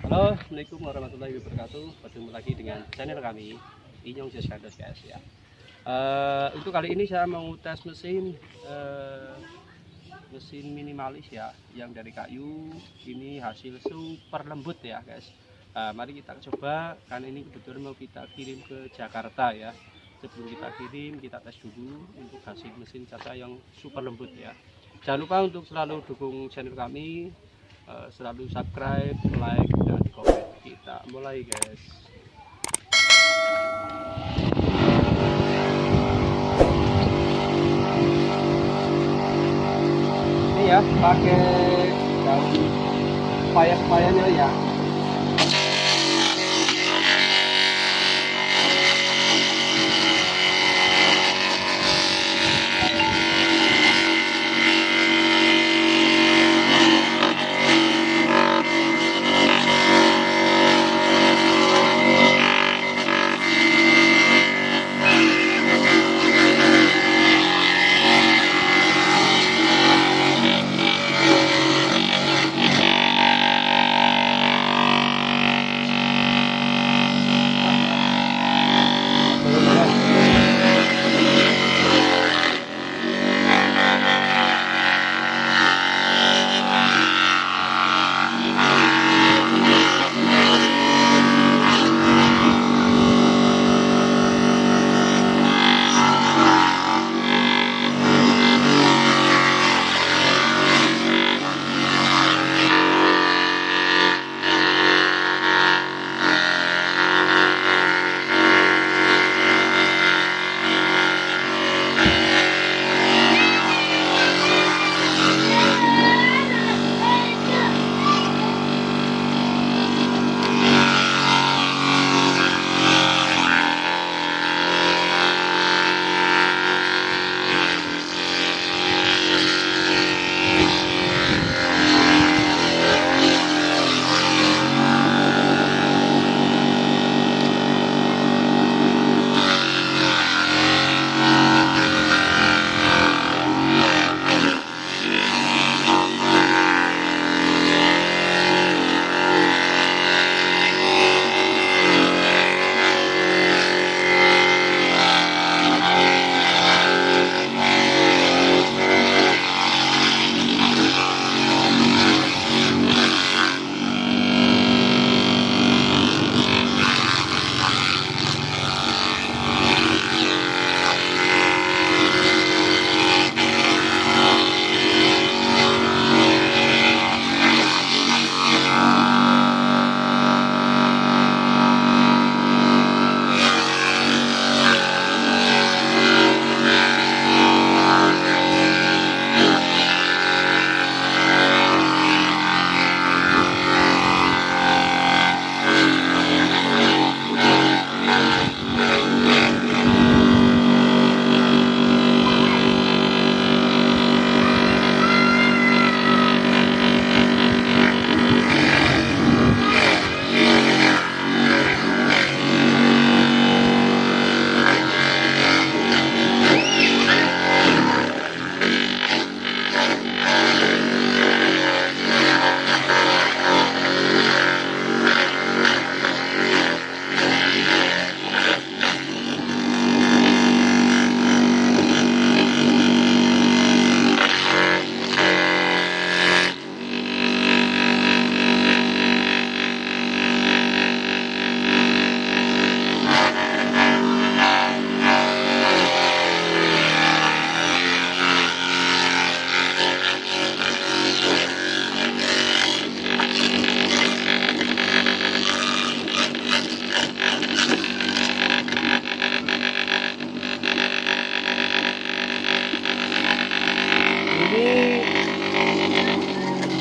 Halo, Assalamualaikum warahmatullahi wabarakatuh. Bertemu lagi dengan channel kami, Inyong Jaskandos guys ya. Untuk kali ini saya mau tes mesin minimalis ya, yang dari kayu. Ini hasil super lembut ya guys. Mari kita coba. Kan ini kebetulan mau kita kirim ke Jakarta ya. Sebelum kita kirim, kita tes dulu untuk hasil mesin caca yang super lembut ya. Jangan lupa untuk selalu dukung channel kami, selalu subscribe, like, dan komen. Kita mulai guys. Ini ya pakai daun paya-payanya ya.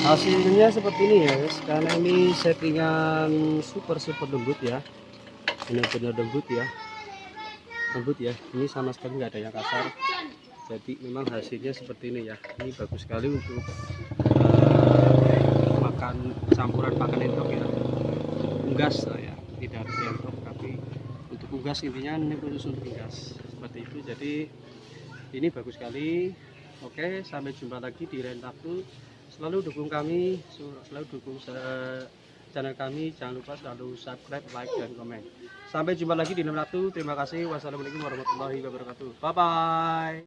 Hasilnya seperti ini ya guys, karena ini settingan super lembut ya, benar-benar lembut ya, ini sama sekali nggak ada yang kasar. Jadi memang hasilnya seperti ini ya. Ini bagus sekali untuk makan campuran pakan entok ya, unggas lah ya, tidak harus entok tapi untuk unggas, intinya ini khusus untuk unggas seperti itu. Jadi ini bagus sekali. Oke, sampai jumpa lagi di lain waktu. Selalu dukung kami, selalu dukung channel kami. Jangan lupa selalu subscribe, like, dan komen. Sampai jumpa lagi di lain waktu. Terima kasih. Wassalamualaikum warahmatullahi wabarakatuh. Bye bye.